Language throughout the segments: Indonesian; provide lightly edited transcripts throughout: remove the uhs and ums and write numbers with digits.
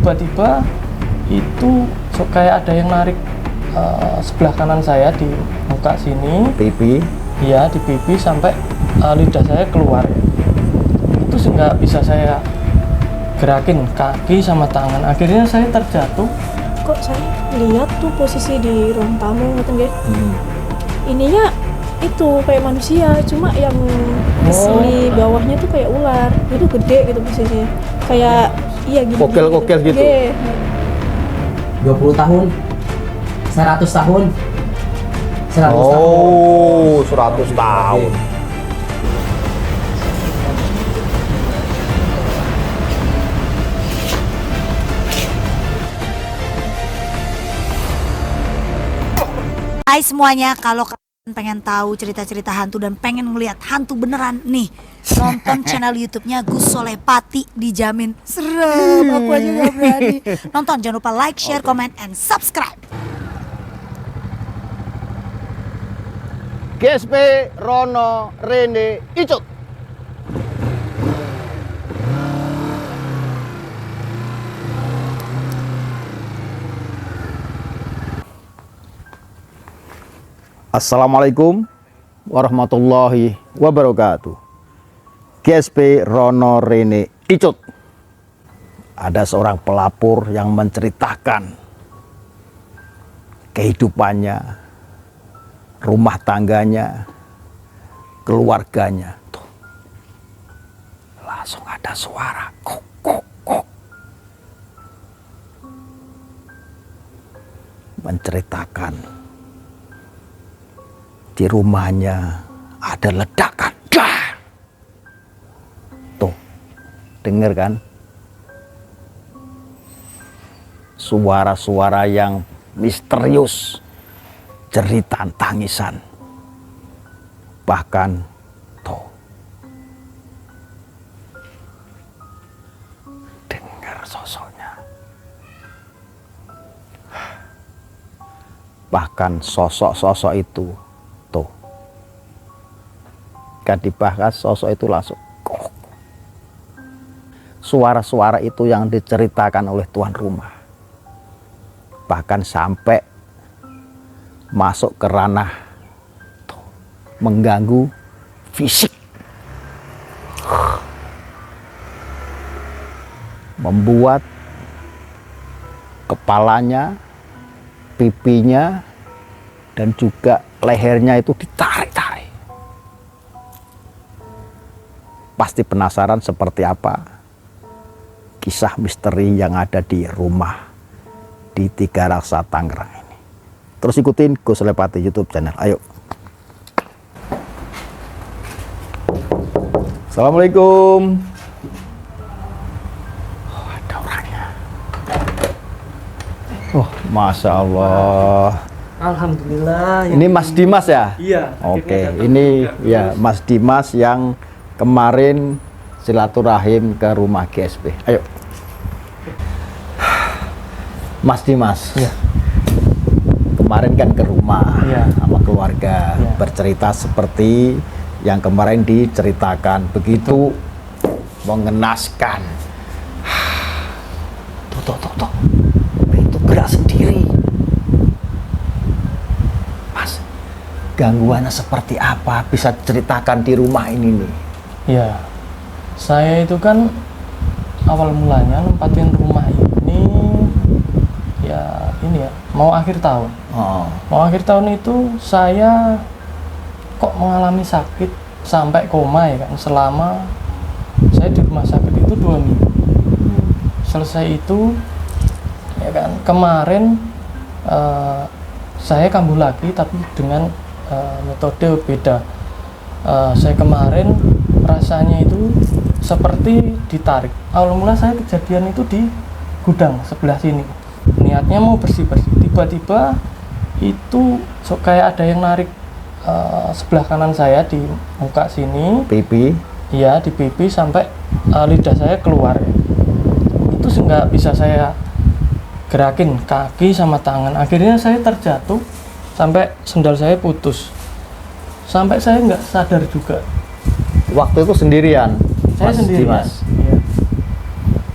tiba-tiba itu kayak ada yang narik sebelah kanan saya di muka sini, pipi. iya di pipi sampai lidah saya keluar ya. Itu nggak bisa saya gerakin kaki sama tangan, akhirnya saya terjatuh. Kok saya lihat tuh posisi di ruang tamu gitu ya, ininya itu kayak manusia, cuma yang di sini bawahnya tuh kayak ular, itu gede gitu posisinya, kayak iya gini. Kokel-kokel gitu. 20 tahun, 100 tahun, 100 tahun. Oh, 100 tahun. Hai semuanya, kalau kalian pengen tahu cerita-cerita hantu dan pengen ngeliat hantu beneran nih, nonton channel YouTube-nya Gus Soleh Pati, dijamin serem. Aku aja gak berani. Nonton, jangan lupa like, share, comment, and subscribe. GSP Rono Rene Icut. Assalamualaikum warahmatullahi wabarakatuh. GSP Rono Rene Icut. Ada seorang pelapor yang menceritakan kehidupannya, rumah tangganya, keluarganya. Tuh. Langsung ada suara kok kok kok. Menceritakan di rumahnya ada ledakan. Dah. Tuh, dengar kan? Suara-suara yang misterius, jeritan tangisan. Bahkan, tuh, dengar sosoknya. Bahkan sosok-sosok itu, tuh, kan dibahas sosok itu langsung kok. Suara-suara itu yang diceritakan oleh tuan rumah, bahkan sampai masuk ke ranah tuh, mengganggu fisik, membuat kepalanya, pipinya, dan juga lehernya itu ditarik-tarik. Pasti penasaran seperti apa kisah misteri yang ada di rumah di Tiga Raksa Tangerang ini. Terus ikutin Gus Soleh Pati YouTube channel. Ayo. Assalamualaikum. Oh, ada orangnya. Oh, Masya Allah. Alhamdulillah. Ini Mas Dimas ya? Iya. Oke, ini ya Mas Dimas yang kemarin silaturahim ke rumah GSP. Ayo. Mas Dimas. Iya. Kemarin kan ke rumah sama keluarga, bercerita seperti yang kemarin diceritakan. Begitu mengenaskan. Tuh. Itu gerak sendiri. Mas, gangguannya seperti apa? Bisa ceritakan di rumah ini nih. Ya, saya itu kan awal mulanya nempatin rumah ini ya ini ya, mau akhir tahun. Mau akhir tahun itu saya kok mengalami sakit sampai koma ya kan, selama saya di rumah sakit itu 2 minggu. Selesai itu ya kan, kemarin saya kambuh lagi tapi dengan metode beda. Saya kemarin rasanya itu seperti ditarik. Awal mula saya kejadian itu di gudang sebelah sini, niatnya mau bersih-bersih, tiba-tiba itu kayak ada yang narik sebelah kanan saya di muka sini, pipi. Iya, di pipi sampai lidah saya keluar ya. Itu nggak bisa saya gerakin kaki sama tangan, akhirnya saya terjatuh sampai sendal saya putus, sampai saya nggak sadar juga. Waktu itu sendirian? Saya Mas sendirian. Dimas. Iya.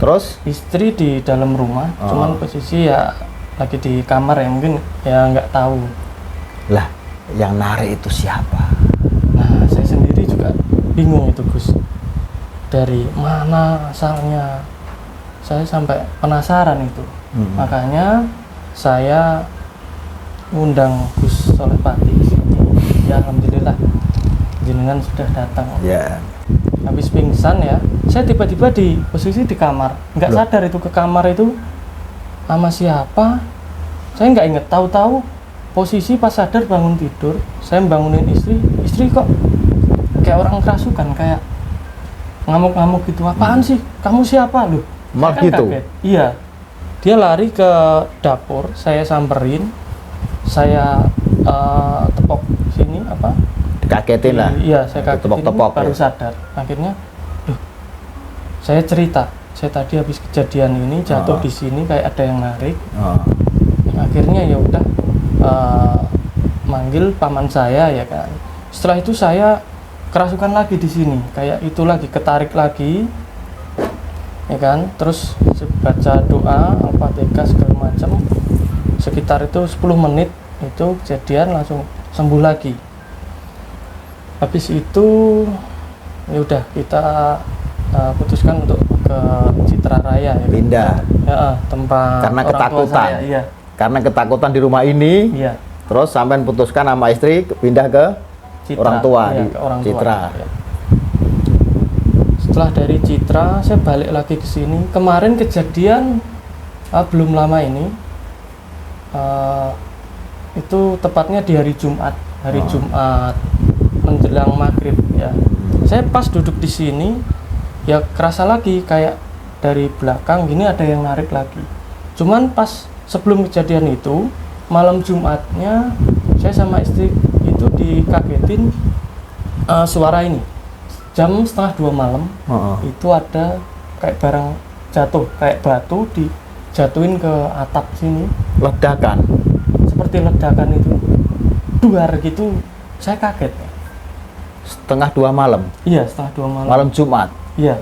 Terus istri di dalam rumah, cuman posisi ya lagi di kamar ya, mungkin ya nggak tahu. lah yang narik itu siapa? Nah, saya sendiri juga bingung itu Gus, dari mana asalnya. Saya sampai penasaran itu. Makanya saya undang Gus Solepati di sini. Ya alhamdulillah jenengan sudah datang. Ya. Habis pingsan ya, saya tiba-tiba di posisi di kamar, nggak Loh. sadar itu ke kamar itu sama siapa. Saya nggak inget, tahu-tahu posisi pas sadar bangun tidur, saya bangunin istri kok kayak orang kerasukan, kayak ngamuk-ngamuk gitu. Apaan sih? Kamu siapa? Loh, Malah saya kan gitu? kaget. Iya, dia lari ke dapur, saya samperin, saya tepok sini apa? Dikagetin lah. Iya, saya kagetin, Tepok-tepok baru ya. sadar. Akhirnya, loh, saya cerita, saya tadi habis kejadian ini jatuh di sini kayak ada yang narik. Oh. Akhirnya ya udah manggil paman saya ya kan. Setelah itu saya kerasukan lagi di sini, kayak itu lagi ketarik lagi, ya kan. Terus saya baca doa, Al-Fatihah segala macam. Sekitar itu 10 menit itu kejadian langsung sembuh lagi. Habis itu ya udah kita putuskan untuk ke Citra Raya ya. Pindah. Ya, tempat Karena orang tua ketakutan. saya, iya. Karena ketakutan di rumah ini, Iya. terus sampean putuskan sama istri pindah ke Citra, orang tua iya, di ke orang tua, Citra. iya. Setelah dari Citra saya balik lagi ke sini. Kemarin kejadian belum lama ini, itu tepatnya di hari Jumat, Jumat menjelang maghrib ya. Saya pas duduk di sini ya kerasa lagi kayak dari belakang gini ada yang narik lagi. Cuman pas sebelum kejadian itu malam Jumatnya saya sama istri itu dikagetin suara ini. Jam 1:30 malam itu ada kayak barang jatuh, kayak batu dijatuhin ke atap sini. Ledakan. Seperti ledakan itu, duar gitu. Saya kaget. 1:30 malam. Iya, 1:30 malam. Malam Jumat. Iya.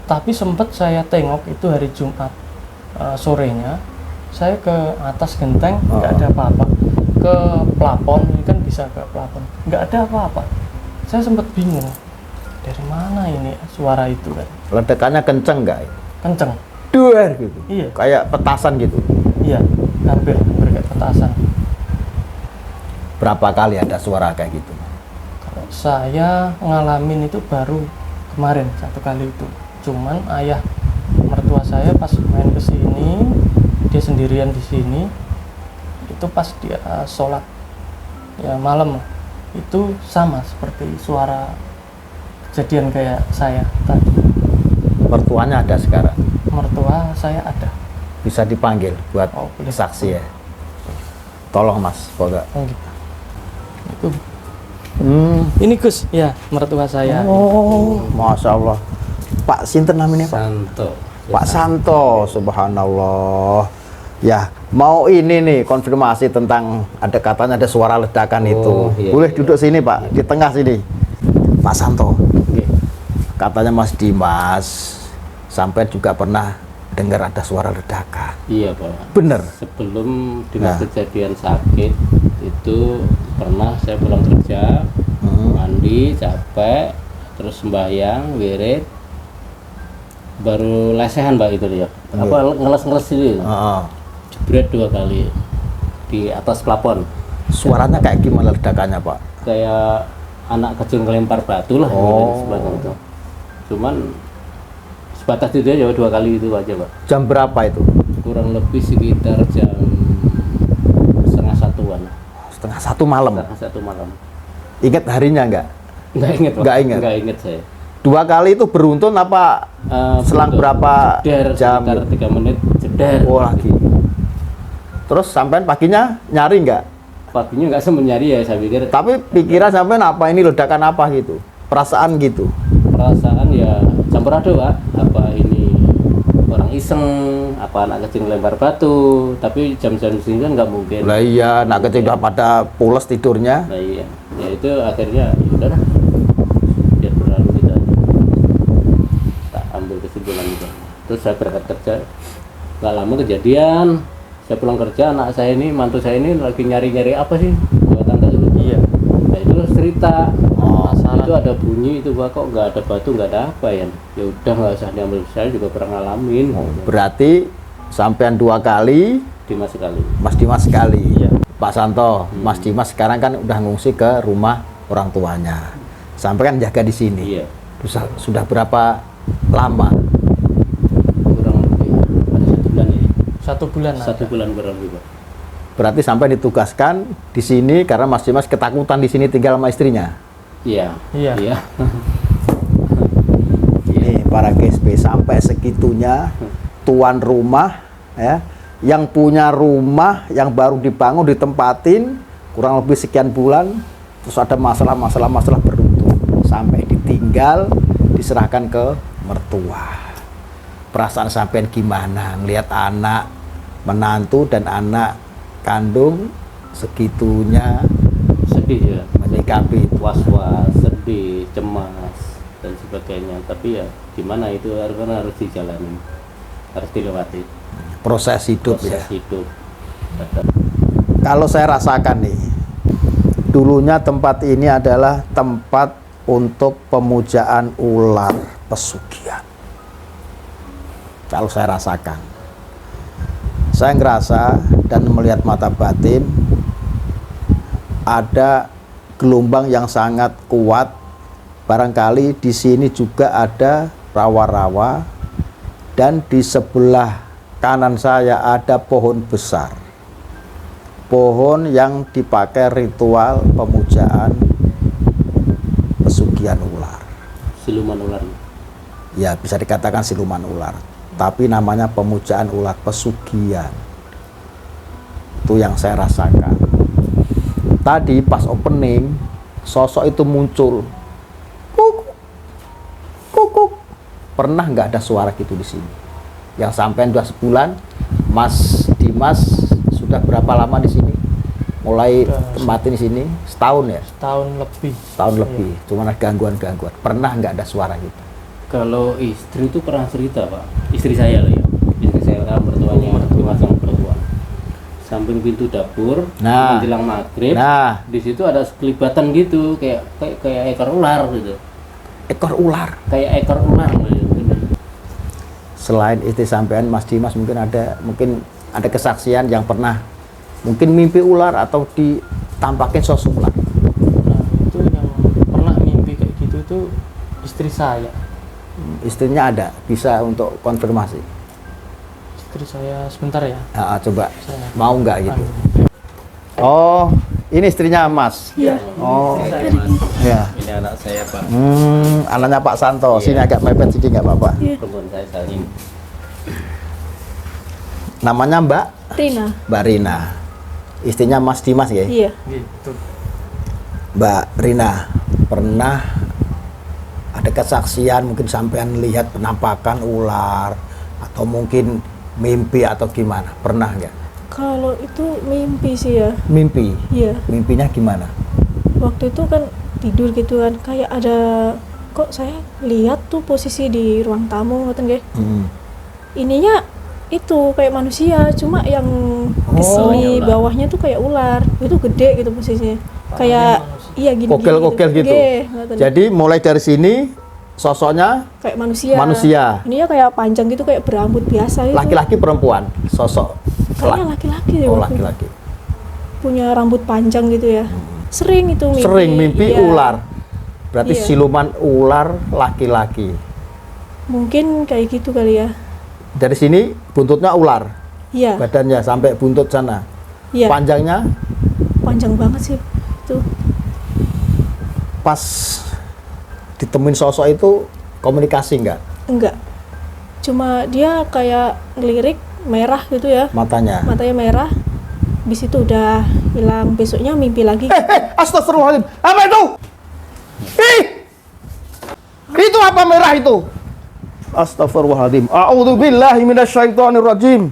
Tapi sempat saya tengok itu hari Jumat sorenya, saya ke atas genteng nggak ada apa-apa. Ke plafon, ini kan bisa ke plafon, nggak ada apa-apa. Saya sempat bingung, dari mana ini suara itu kan? Ledakannya kenceng nggak? Kenceng. Duar gitu. Iya. Kayak petasan gitu. Iya, hampir kayak petasan. Berapa kali ada suara kayak gitu? Kalau saya ngalamin itu baru kemarin 1 kali itu. Cuman ayah mertua saya pas main ke sini, dia sendirian di sini. Itu pas dia sholat ya malam lah. Itu sama seperti suara kejadian kayak saya tadi. Mertuanya ada sekarang. Mertua saya ada. Bisa dipanggil buat Oh, boleh. saksi ya. Tolong Mas, Boga. Oh, gitu. Itu ini Gus, ya mertua saya. Oh, Masya Allah. Pak Sinten namanya Pak? Santo. Pak Santo, subhanallah. Ya, mau ini nih konfirmasi tentang ada katanya ada suara ledakan itu. Iya, Boleh iya. duduk sini Pak, di tengah sini. Pak Santo, Oke. katanya Mas Dimas sampai juga pernah dengar ada suara ledakan. Iya Pak. Bener? Sebelum dengan Nah. kejadian sakit itu pernah saya pulang kerja, mandi capek, terus sembahyang, wirid, baru lesehan Pak itu ya. Apa ngeles-ngeles itu? Heeh. Jebret 2 kali di atas plafon. Suaranya kayak gimana ledakannya Pak? Kayak anak kecil ngelempar batu lah sebatas itu. Cuman sebatas itu aja 2 kali itu aja Pak. Jam berapa itu? Kurang lebih sekitar jam 12:30-an. 1:30 malam. 1 malam. Ingat harinya nggak? Nggak inget Pak. Nggak inget? Nggak inget saya. 2 kali itu beruntun apa selang Betul. berapa Jeder, jam? sekitar 3 menit jeder. Oh lagi. Terus sampean paginya nyari nggak? Paginya nggak sempat nyari ya, saya pikir Tapi pikiran sampean apa ini ledakan apa gitu? Perasaan gitu. perasaan ya campur aduk Pak. Apa ini orang iseng, apa anak kecil lempar batu, tapi jam-jam segini kan nggak mungkin. Lah iya, nak kecil udah pada pules tidurnya. Nah iya, ya itu akhirnya ya udahlah, biar berlalu gitu aja. Terus saya berangkat kerja, nggak lama kejadian, saya pulang kerja, anak saya ini, mantu saya ini lagi nyari-nyari apa sih buat tangga itu. Iya. Nah itu cerita, Penasaran. itu ada bunyi itu Pak, kok nggak ada batu, nggak ada apa ya. Ya udah nggak usah diambil, saya juga pernah ngalamin. Berarti sampean 2 kali, Dimas sekali. Mas Dimas sekali. Iya. Pak Santo, Mas Dimas sekarang kan udah ngungsi ke rumah orang tuanya. Sampai kan jaga di sini. Iya. Sudah berapa lama? Kurang lebih ada 1 bulan ya. 1 bulan. 1 bulan kurang lebih Pak. Berarti sampai ditugaskan di sini karena Mas Dimas ketakutan di sini tinggal sama istrinya. Iya. Iya. Iya. Ini para KSP sampai segitunya tuan rumah ya, yang punya rumah yang baru dibangun ditempatin kurang lebih sekian bulan, terus ada masalah beruntun sampai ditinggal diserahkan ke mertua. Perasaan sampean gimana ngelihat anak menantu dan anak kandung segitunya Sedih ya. menyikapi itu? Was-was, sedih, cemas dan sebagainya. Tapi ya gimana, itu harus dijalani, harus dilewati Proses hidup proses ya. hidup. Kalau saya rasakan nih, dulunya tempat ini adalah tempat untuk pemujaan ular pesugihan. Kalau saya rasakan, saya ngerasa dan melihat mata batin ada gelombang yang sangat kuat. Barangkali di sini juga ada rawa-rawa, dan di sebelah kanan saya ada pohon besar. Pohon yang dipakai ritual pemujaan pesugihan ular. Siluman ular. Ya, bisa dikatakan siluman ular. Tapi namanya pemujaan ular pesugihan. Itu yang saya rasakan. Tadi pas opening, sosok itu muncul. Kukuk. Kukuk. Pernah nggak ada suara gitu di sini? Yang sampai 2 sebulan, Mas Dimas sudah berapa lama di sini? Mulai tempatin di sini setahun ya? Setahun lebih. Setahun lebih. Cuman ada gangguan-gangguan. Pernah nggak ada suara gitu? Kalau istri itu pernah cerita Pak, istri saya loh ya, istri saya kan mertuanya Dimas yang perempuan. Samping pintu dapur, Nah. menjelang maghrib, Nah, di situ ada kelibatan gitu, kayak ekor ular gitu, ekor ular. kayak ekor ular gitu. Selain istri sampean, Mas Dimas mungkin ada kesaksian yang pernah mungkin mimpi ular atau ditampakin sosok ular. Nah, itu yang pernah mimpi kayak gitu itu istri saya. Istrinya ada, bisa untuk konfirmasi. Istri saya sebentar ya. Coba, Saya. mau nggak gitu? Oh, ini istrinya Mas. Iya. Oh, ya. Ini anak saya Pak, Anaknya Pak Santo. Sini agak mepet sedikit nggak apa-apa. Iya. perempuan saya Salim. Namanya Mbak Rina. Rina. Istrinya Mas Dimas ya. Iya. Gitu. Mbak Rina, pernah ada kesaksian mungkin sampean lihat penampakan ular atau mungkin mimpi atau gimana? Pernah nggak? Kalau itu mimpi sih ya. Mimpi? Iya. Mimpinya gimana? Waktu itu kan tidur gitu kan, kayak ada, kok saya lihat tuh posisi di ruang tamu ngoten nggih. Ininya itu kayak manusia, cuma yang sini bawahnya tuh kayak ular. Itu gede gitu posisinya. Kayak iya gini. Kokel-kokel gitu. Ngoten. Jadi mulai dari sini sosoknya kayak manusia. manusia. Ininya kayak panjang gitu, kayak berambut biasa gitu. Laki-laki perempuan, sosok Kayaknya laki-laki deh. Oh, waktu itu. laki-laki. Punya rambut panjang gitu ya. Sering itu mimpi. Sering mimpi iya. ular. Berarti Iya. siluman ular laki-laki. Mungkin kayak gitu kali ya. Dari sini buntutnya ular, Iya. badannya sampai buntut sana. Iya. Panjangnya Panjang banget sih itu. pas ditemuin sosok itu komunikasi nggak Enggak. Cuma dia kayak ngelirik merah gitu ya. matanya? Matanya merah. Habis itu udah hilang. Besoknya mimpi lagi. Astagfirullahaladzim, apa itu? Itu apa merah itu? Astagfirullahaladzim. A'udzubillahi minasyaitonirrajim.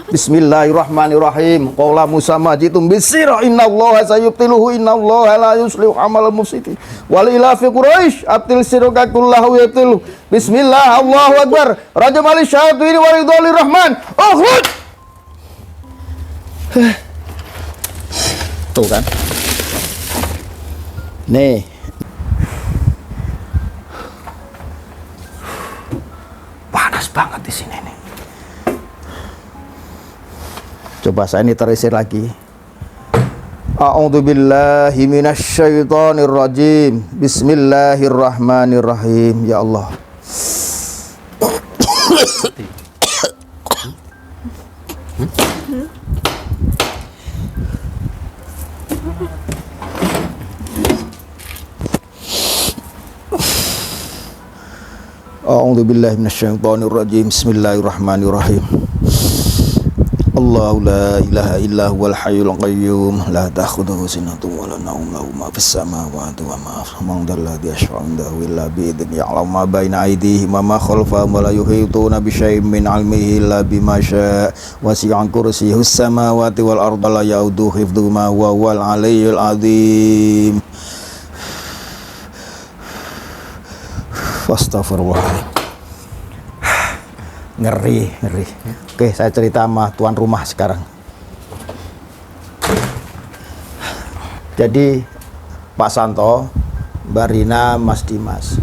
Bismillahirrahmanirrahim. Qala Musa majitum bisira innallaha sayubtiluhu innallaha la yuslihu amal mufsidin. Wal ila fi Quraisy atil siraka kullahu yabtilu. Bismillah Allahu akbar. Raja mali syaitin wa ridwalir rahman. Ukhruj. Tuh kan. Nih. Panas banget di sini nih. Coba saya ini terisir lagi. A'udzubillahi minasyaitonirrajim. Bismillahirrahmanirrahim. Ya Allah. A'udzubillahi minasyaitonirrajim. Bismillahirrahmanirrahim. Allahu la ilaha illa huwal hayyul qayyum la ta'khudhuhu sinatun wa la nawm lahu ma fis samawati wa ma fil ardi man dhalladhi yashfa'u 'indahu illa bi idhnihi ya'lamu ma baina aydihim wa ma khalfahum wa la yuhituna bi syai'in min 'ilmihi illa bima syaa wasi'a kursiyyuhu samawati wal arda la ya'uduhu hifdhuhuma wa huwal 'aliyyul 'azim. Astaghfirullah. Ngeri. Oke, saya cerita sama tuan rumah sekarang. Jadi Pak Santo, Mbak Rina, Mas Dimas,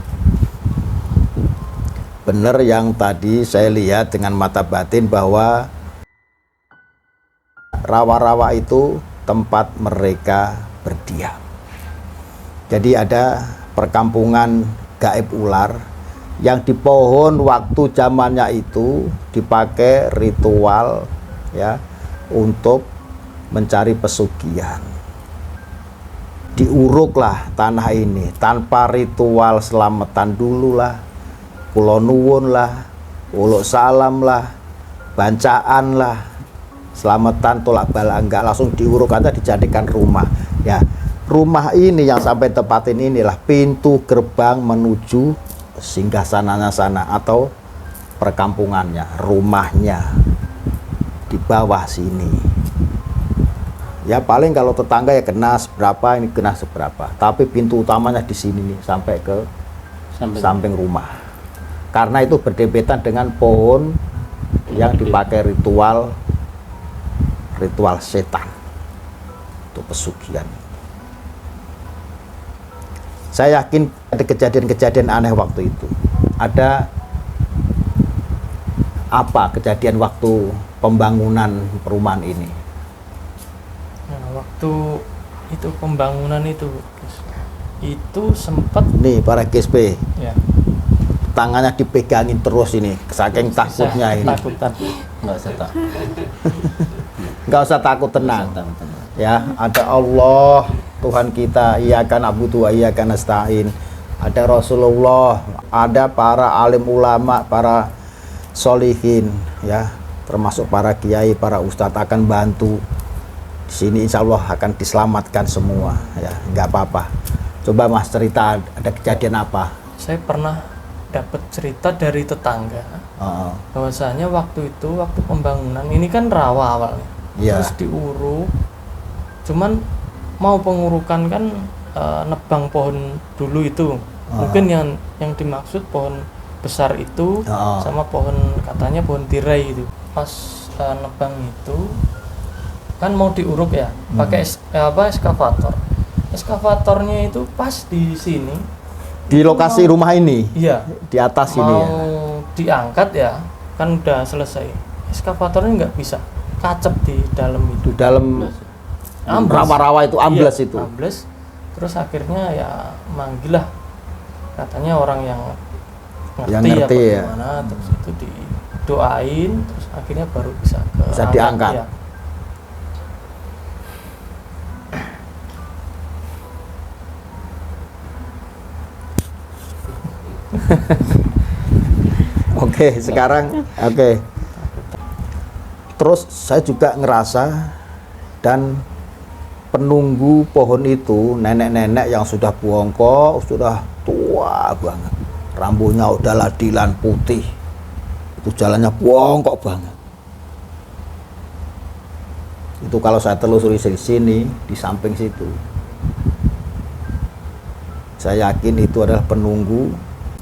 benar yang tadi saya lihat dengan mata batin bahwa rawa-rawa itu tempat mereka berdiam. Jadi ada perkampungan gaib ular yang di pohon waktu zamannya itu dipakai ritual ya untuk mencari pesugihan. Diuruklah tanah ini tanpa ritual selamatan dulu lah, kula nuwun lah, uluk salam lah, bancaan lah, selamatan tolak bala, enggak langsung diuruk aja dijadikan rumah ya. Rumah ini yang sampai tempatin inilah pintu gerbang menuju singgah sananya sana atau perkampungannya, rumahnya di bawah sini. Ya paling kalau tetangga ya kena seberapa, ini kena seberapa. Tapi pintu utamanya di sini nih sampai ke samping rumah. Karena itu berdempetan dengan pohon yang dipakai ritual setan untuk pesugihan. Saya yakin ada kejadian-kejadian aneh waktu itu. Ada apa kejadian waktu pembangunan perumahan ini? Nah, waktu itu pembangunan itu sempat nih para GSP ya, tangannya dipegangin terus ini saking takutnya ini. Takutan. Nggak usah takut, tenang. Ya, ada Allah Tuhan kita, iyyaka na'budu wa iyyaka nasta'in. Ada Rasulullah, ada para alim ulama, para solihin ya, termasuk para kiai, para ustadz akan bantu. Di sini insya Allah akan diselamatkan semua ya, nggak apa-apa. Coba Mas cerita ada kejadian apa? Saya pernah dapat cerita dari tetangga bahwasanya waktu pembangunan ini kan rawa awalnya, terus diuruk, cuman mau pengurukan kan nebang pohon dulu itu, mungkin yang dimaksud pohon besar itu sama pohon katanya pohon tirai itu. Pas nebang itu kan mau diuruk ya, pakai eskavator. Eskavatornya itu pas di sini, di lokasi rumah ini, iya, di atas mau ini ya, diangkat ya, kan udah selesai. Eskavatornya nggak bisa, kacep di dalam itu. di dalam rawa-rawa itu ambles, iya, itu ambles. Terus akhirnya ya manggil lah, katanya orang yang ngerti ya. Gimana, terus itu didoain, terus akhirnya baru bisa diangkat. Ya. Oke, sekarang oke. Terus saya juga ngerasa dan penunggu pohon itu nenek-nenek yang sudah bongkok, sudah tua banget, rambutnya udah ladilan putih, itu jalannya bongkok banget. Itu kalau saya telusuri di sini, di samping situ. Saya yakin itu adalah penunggu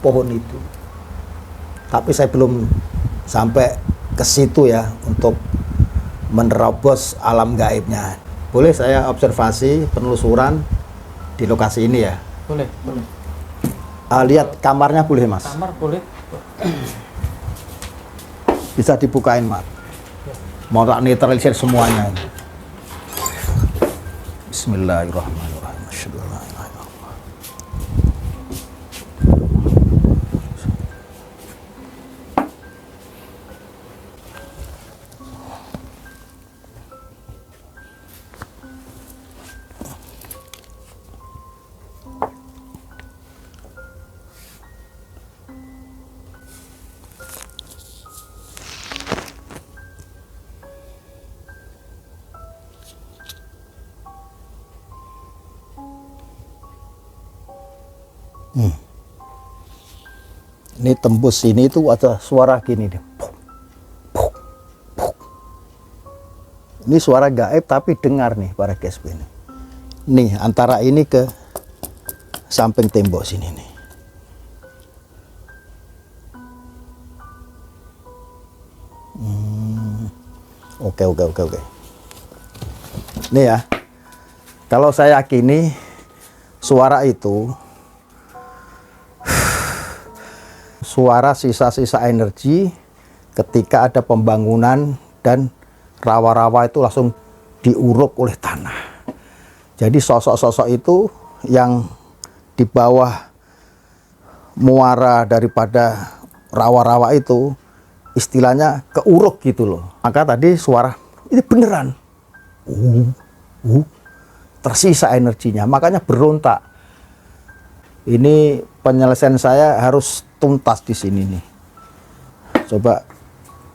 pohon itu. Tapi saya belum sampai ke situ ya untuk menerobos alam gaibnya. Boleh saya observasi penelusuran di lokasi ini ya? Boleh, boleh. Lihat kamarnya boleh, Mas? Kamar boleh. Bisa dibukain, Mas. Mau tak netralisir semuanya. Bismillahirrahmanirrahim. Asyhadu an la ilaha illallah. Ini tembus sini itu ada suara gini deh. Puk, puk, puk. Ini suara gaib tapi dengar nih para GSP ini. Nih antara ini ke samping tembok sini nih. Oke. Nih ya. Kalau saya yakini suara itu suara sisa-sisa energi ketika ada pembangunan dan rawa-rawa itu langsung diuruk oleh tanah. Jadi sosok-sosok itu yang di bawah muara daripada rawa-rawa itu istilahnya keuruk gitu loh. Maka tadi suara ini beneran tersisa energinya, makanya berontak. Ini penyelesaian saya harus tuntas di sini nih. Coba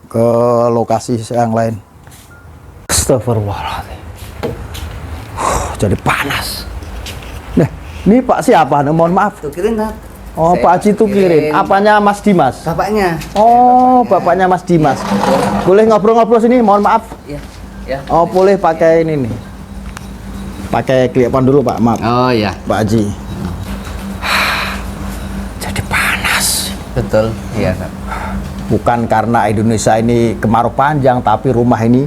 ke lokasi yang lain. Astagfirullahaladzim. Jadi panas. Nah, ini Pak siapa? Mohon maaf. Tukirin, Nat. Oh, Pak Haji Tukirin. Apanya Mas Dimas? Bapaknya. Oh, bapaknya Mas Dimas. Boleh ngobrol-ngobrol sini? Mohon maaf. Iya. Ya. Oh, boleh pakai ini nih. Pakai klipan dulu, Pak. Maaf. Oh iya. Pak Haji. Jadi panas. Betul. Iya, Nat. Bukan karena Indonesia ini kemarau panjang, tapi rumah ini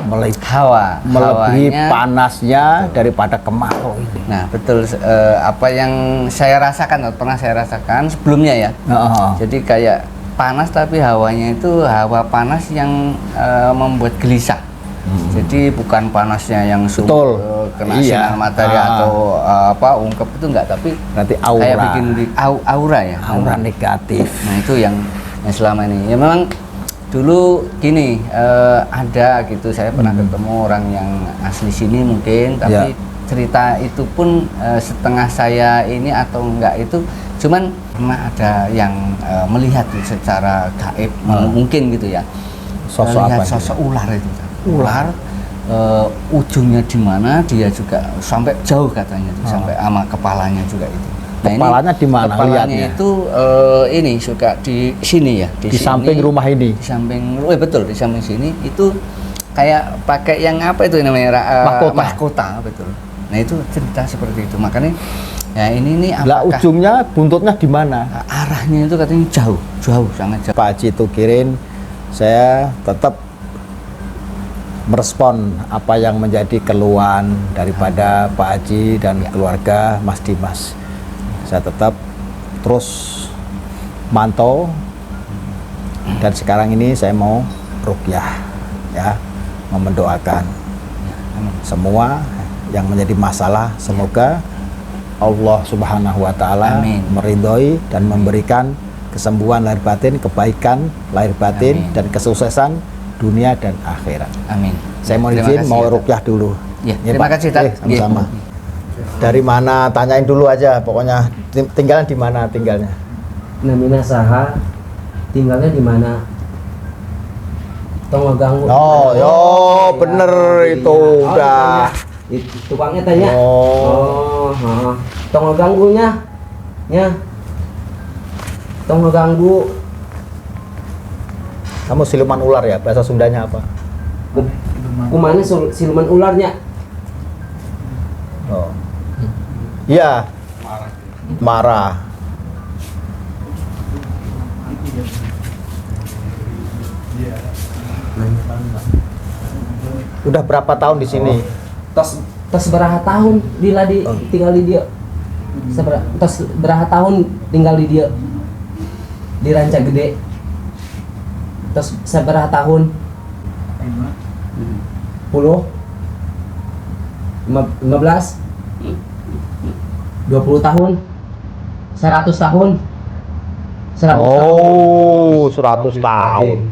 melebihi Hawanya panasnya daripada kemarau ini. Nah, betul. Apa yang saya rasakan, pernah saya rasakan sebelumnya ya. Jadi kayak panas tapi hawanya itu hawa panas yang membuat gelisah. Jadi bukan panasnya yang kena sinar matahari atau ungkep itu enggak, tapi nanti aura. Kayak bikin aura ya. Aura negatif. Nah, itu yang selama ini. Ya memang dulu gini, ada gitu, saya pernah ketemu orang yang asli sini mungkin, tapi cerita itu pun setengah saya ini atau enggak itu, cuman pernah ada yang melihat secara gaib, mungkin gitu ya. Sosok melihat apa? Sosok ular itu. Ular ujungnya di mana, dia juga sampai jauh katanya, sampai sama kepalanya juga itu. Nah, kepalanya di mana lihatnya? Itu ini suka di sini ya, di samping rumah ini. Di samping, betul, di samping sini itu kayak pakai yang apa itu namanya mahkota, betul. Nah, itu cerita seperti itu. Makanya ya ini nih lah ujungnya buntutnya di mana? Arahnya itu katanya jauh sangat jauh. Pak Haji Tukirin, saya tetap merespon apa yang menjadi keluhan daripada Pak Haji dan keluarga Mas Dimas. Saya tetap terus mantau, dan sekarang ini saya mau ruqyah ya, mau mendoakan semua yang menjadi masalah, semoga Allah Subhanahu wa taala meridhoi dan memberikan kesembuhan lahir batin, kebaikan lahir batin, dan kesuksesan dunia dan akhirat. Amin. Saya mau izin mau ruqyah dulu. Ya, terima kasih, sama-sama. Dari mana, tanyain dulu aja, pokoknya tinggalnya di mana tinggalnya? Namina saha, tinggalnya di mana? Tong ngeganggu. Oh, yo bener itu udah. Tukangnya tanya. Tong ngeganggunya, ya. Tong ngeganggu. Kamu siluman ular ya? Bahasa Sundanya apa? Kumana siluman ularnya. Oh. Iya. Marah. Udah berapa tahun di sini? Tos berapa tahun tinggal di dia? Tos berapa tahun tinggal di dia? Di Ranca Gede. Tos seberapa tahun? 10? 15? 20 tahun? 100 tahun? 100 tahun? Oh, 100 tahun.